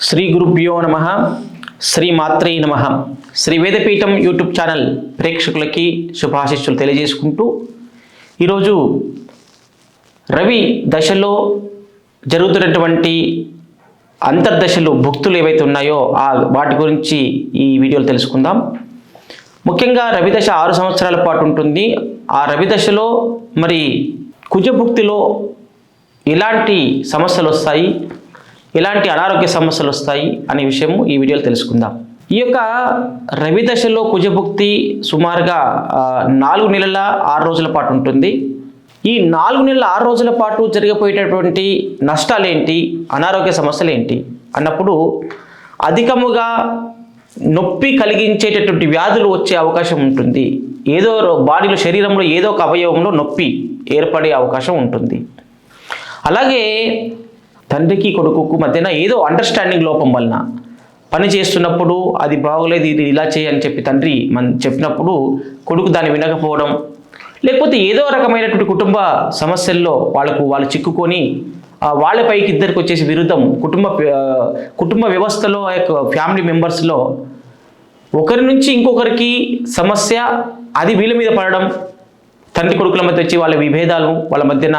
శ్రీ గురుభ్యో నమ. శ్రీ మాత్రే నమ. శ్రీ వేదపీఠం యూట్యూబ్ ఛానల్ ప్రేక్షకులకి శుభాశిస్సులు తెలియజేసుకుంటూ ఈరోజు రవి దశలో జరుగుతున్నటువంటి అంతర్దశలు భుక్తులు ఏవైతే ఉన్నాయో వాటి గురించి ఈ వీడియోలో తెలుసుకుందాం. ముఖ్యంగా రవి దశ 6 సంవత్సరాల పాటు ఉంటుంది. ఆ రవి దశలో మరి కుజభుక్తిలో ఎలాంటి సమస్యలు వస్తాయి, ఎలాంటి అనారోగ్య సమస్యలు వస్తాయి అనే విషయము ఈ వీడియోలో తెలుసుకుందాం. ఈ యొక్క రవి దశలో కుజభుక్తి సుమారుగా 4 నెలల 6 రోజుల పాటు ఉంటుంది. ఈ 4 నెలల 6 రోజుల పాటు జరిగిపోయేటటువంటి నష్టాలు ఏంటి, అనారోగ్య సమస్యలు ఏంటి అన్నప్పుడు అధికముగా నొప్పి కలిగించేటటువంటి వ్యాధులు వచ్చే అవకాశం ఉంటుంది. ఏదో బాడీలో శరీరంలో ఏదో ఒక అవయవంలో నొప్పి ఏర్పడే అవకాశం ఉంటుంది. అలాగే తండ్రికి కొడుకుకు మధ్యన ఏదో అండర్స్టాండింగ్ లోపం వలన పని చేస్తున్నప్పుడు అది బాగోలేదు, ఇది ఇలా చేయని చెప్పి తండ్రి చెప్పినప్పుడు కొడుకు దాన్ని వినకపోవడం, లేకపోతే ఏదో రకమైనటువంటి కుటుంబ సమస్యల్లో వాళ్ళు చిక్కుకొని వాళ్ళపైకి ఇద్దరికి వచ్చేసి విరుద్ధం కుటుంబ వ్యవస్థలో ఫ్యామిలీ మెంబర్స్లో ఒకరి నుంచి ఇంకొకరికి సమస్య, అది వీళ్ళ మీద పడడం, తండ్రి కొడుకుల మధ్య వచ్చి వాళ్ళ విభేదాలు, వాళ్ళ మధ్యన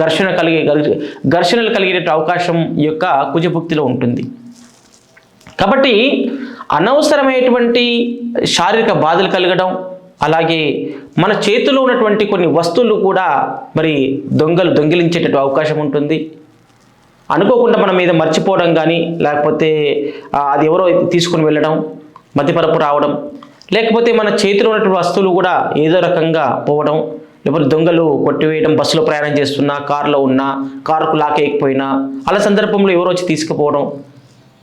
ఘర్షణలు కలిగే అవకాశం ఈ యొక్క కుజభుక్తిలో ఉంటుంది. కాబట్టి అనవసరమైనటువంటి శారీరక బాధలు కలగడం, అలాగే మన చేతిలో ఉన్నటువంటి కొన్ని వస్తువులు కూడా మరి దొంగిలించేటటువంటి అవకాశం ఉంటుంది. అనుకోకుండా మన మీద మర్చిపోవడం కానీ, లేకపోతే అది ఎవరో తీసుకుని వెళ్ళడం, మధ్యపరపు రావడం, లేకపోతే మన చేతిలో ఉన్నటువంటి వస్తువులు కూడా ఏదో రకంగా పోవడం, లేకపోతే దొంగలు కొట్టివేయడం, బస్సులో ప్రయాణం చేస్తున్నా, కారులో ఉన్నా, కారుకు లాకేయకపోయినా అలా సందర్భంలో ఎవరో వచ్చి తీసుకుపోవడం.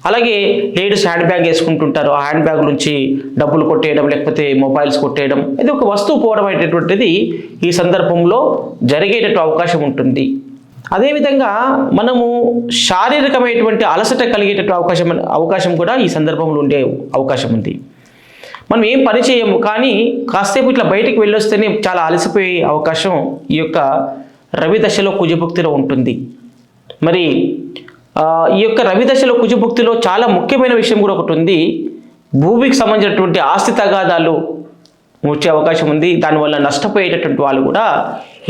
అలాగే లేడీస్ హ్యాండ్ బ్యాగ్ వేసుకుంటుంటారు, ఆ హ్యాండ్ బ్యాగ్ నుంచి డబ్బులు కొట్టేయడం, లేకపోతే మొబైల్స్ కొట్టేయడం, ఇది ఒక వస్తువు పోవడం అనేటటువంటిది ఈ సందర్భంలో జరిగేటటువంటి అవకాశం ఉంటుంది. అదేవిధంగా మనము శారీరకమైనటువంటి అలసట కలిగేటటువంటి అవకాశం కూడా ఈ సందర్భంలో ఉండే అవకాశం ఉంది. మనం ఏం పని చేయము, కానీ కాసేపు ఇట్లా బయటికి వెళ్ళొస్తేనే చాలా అలసిపోయే అవకాశం ఈ యొక్క రవి దశలో కుజభుక్తిలో ఉంటుంది. మరి ఈ యొక్క రవి దశలో కుజభుక్తిలో చాలా ముఖ్యమైన విషయం కూడా ఒకటి ఉంది. భూమికి సంబంధించినటువంటి ఆస్తి తగాదాలు వచ్చే అవకాశం ఉంది. దానివల్ల నష్టపోయేటటువంటి వాళ్ళు కూడా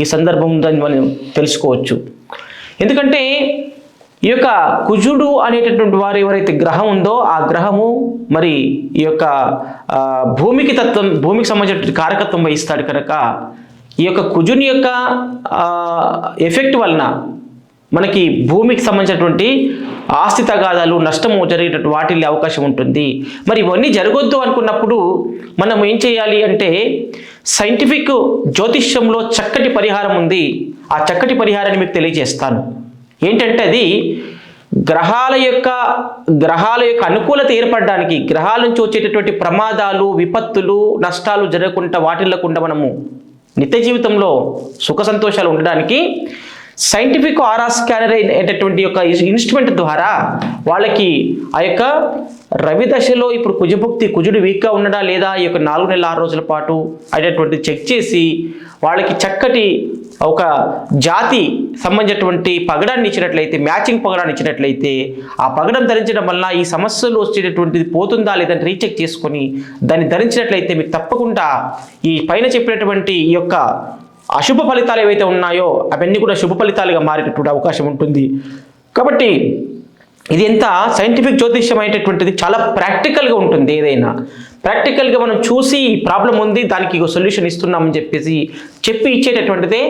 ఈ సందర్భం దాన్ని మనం తెలుసుకోవచ్చు. ఎందుకంటే ఈ యొక్క కుజుడు అనేటటువంటి వారు ఎవరైతే గ్రహం ఉందో ఆ గ్రహము మరి ఈ యొక్క భూమికి సంబంధించినటువంటి కారకత్వం వహిస్తాడు కనుక ఈ యొక్క కుజుని యొక్క ఎఫెక్ట్ వలన మనకి భూమికి సంబంధించినటువంటి ఆస్తి తగాదాలు, నష్టము జరిగేటట్టు వాటిల్లే అవకాశం ఉంటుంది. మరి ఇవన్నీ జరగొద్దు అనుకున్నప్పుడు మనం ఏం చేయాలి అంటే, సైంటిఫిక్ జ్యోతిష్యంలో చక్కటి పరిహారం ఉంది. ఆ చక్కటి పరిహారాన్ని మీకు తెలియజేస్తాను. ఏంటంటే అది గ్రహాల యొక్క అనుకూలత ఏర్పడడానికి, గ్రహాల నుంచి వచ్చేటటువంటి ప్రమాదాలు, విపత్తులు, నష్టాలు జరగకుండా వాటిల్లకుండా మనము నిత్య జీవితంలో సుఖ సంతోషాలు ఉండడానికి సైంటిఫిక్ ఆరా స్కానర్ అనేటటువంటి యొక్క ఇన్స్ట్రుమెంట్ ద్వారా వాళ్ళకి ఆ యొక్క రవి దశలో ఇప్పుడు కుజుడు వీక్గా ఉండడా లేదా ఈ యొక్క 4 నెలల 6 రోజుల పాటు అనేటటువంటి చెక్ చేసి వాళ్ళకి చక్కటి ఒక జాతి సంబంధించినటువంటి పగడాన్ని ఇచ్చినట్లయితే, మ్యాచింగ్ పగడాన్ని ఇచ్చినట్లయితే, ఆ పగడం ధరించడం వల్ల ఈ సమస్యలు వచ్చేటటువంటిది పోతుందా లేదని రీచెక్ చేసుకొని దాన్ని ధరించినట్లయితే మీకు తప్పకుండా ఈ పైన చెప్పినటువంటి ఈ యొక్క అశుభ ఫలితాలు ఏవైతే ఉన్నాయో అవన్నీ కూడా శుభ ఫలితాలుగా మారేటటువంటి అవకాశం ఉంటుంది. కాబట్టి ఇది ఎంత సైంటిఫిక్ జ్యోతిష్యం అనేటటువంటిది చాలా ప్రాక్టికల్గా ఉంటుంది. ఏదైనా ప్రాక్టికల్గా మనం చూసి ప్రాబ్లం ఉంది, దానికి సొల్యూషన్ ఇస్తున్నామని చెప్పి ఇచ్చేటటువంటిదే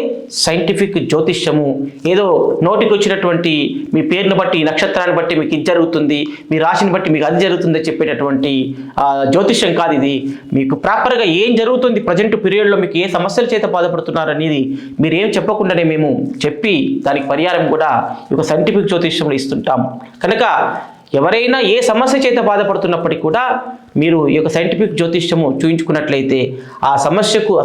సైంటిఫిక్ జ్యోతిష్యము. ఏదో నోటికి వచ్చినటువంటి మీ పేరును బట్టి, నక్షత్రాన్ని బట్టి మీకు ఇది జరుగుతుంది, మీ రాశిని బట్టి మీకు అది జరుగుతుందని చెప్పేటటువంటి జ్యోతిష్యం కాదు ఇది. మీకు ప్రాపర్గా ఏం జరుగుతుంది, ప్రజెంట్ పీరియడ్లో మీకు ఏ సమస్యల చేత బాధపడుతున్నారు అనేది మీరేం చెప్పకుండానే మేము చెప్పి దానికి పరిహారం కూడా ఈ యొక్క సైంటిఫిక్ జ్యోతిష్యంలో ఇస్తుంటాము. కనుక ఎవరైనా ఏ సమస్య చేత బాధపడుతున్నప్పటికీ కూడా మీరు ఈ యొక్క సైంటిఫిక్ జ్యోతిష్యము చూయించుకున్నట్లయితే ఆ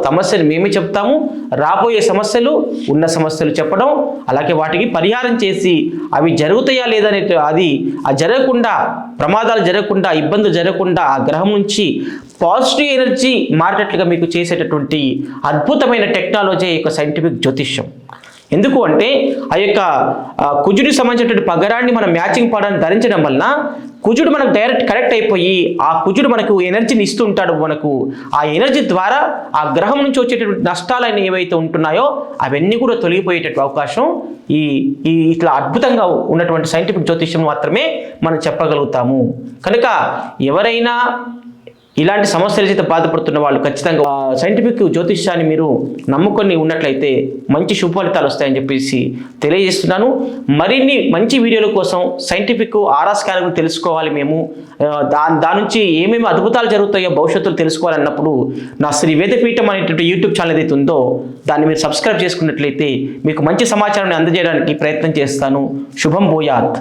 సమస్యను మేమే చెప్తాము. రాబోయే సమస్యలు, ఉన్న సమస్యలు చెప్పడం, అలాగే వాటికి పరిహారం చేసి అవి జరుగుతాయా లేదనే అది జరగకుండా, ప్రమాదాలు జరగకుండా, ఇబ్బందులు జరగకుండా ఆ గ్రహం నుంచి పాజిటివ్ ఎనర్జీ మారేటట్లుగా మీకు చేసేటటువంటి అద్భుతమైన టెక్నాలజీ యొక్క సైంటిఫిక్ జ్యోతిష్యం. ఎందుకు అంటే ఆ యొక్క కుజుడికి సంబంధించినటువంటి పగరాన్ని మనం మ్యాచింగ్ పడాన్ని ధరించడం వలన కుజుడు మనకు డైరెక్ట్ కనెక్ట్ అయిపోయి ఆ కుజుడు మనకు ఎనర్జీని ఇస్తూ ఉంటాడు. మనకు ఆ ఎనర్జీ ద్వారా ఆ గ్రహం నుంచి వచ్చేటటువంటి నష్టాలన్నీ ఏవైతే ఉంటున్నాయో అవన్నీ కూడా తొలగిపోయేటటువంటి అవకాశం ఈ ఈ ఇట్లా అద్భుతంగా ఉన్నటువంటి సైంటిఫిక్ జ్యోతిష్యం మాత్రమే మనం చెప్పగలుగుతాము. కనుక ఎవరైనా ఇలాంటి సమస్యల చేత బాధపడుతున్న వాళ్ళు ఖచ్చితంగా సైంటిఫిక్ జ్యోతిష్యాన్ని మీరు నమ్ముకొని ఉన్నట్లయితే మంచి శుభ ఫలితాలు వస్తాయని చెప్పేసి తెలియజేస్తున్నాను. మరిన్ని మంచి వీడియోల కోసం సైంటిఫిక్ ఆరా స్కాన్ గురించి తెలుసుకోవాలి మేము, దాని నుంచి ఏమేమి అద్భుతాలు జరుగుతాయో భవిష్యత్తులో తెలుసుకోవాలన్నప్పుడు నా శ్రీ వేదపీఠం అనేటువంటి యూట్యూబ్ ఛానల్ ఏదైతే ఉందో దాన్ని మీరు సబ్స్క్రైబ్ చేసుకున్నట్లయితే మీకు మంచి సమాచారాన్ని అందజేయడానికి ప్రయత్నం చేస్తాను. శుభం భూయాత్.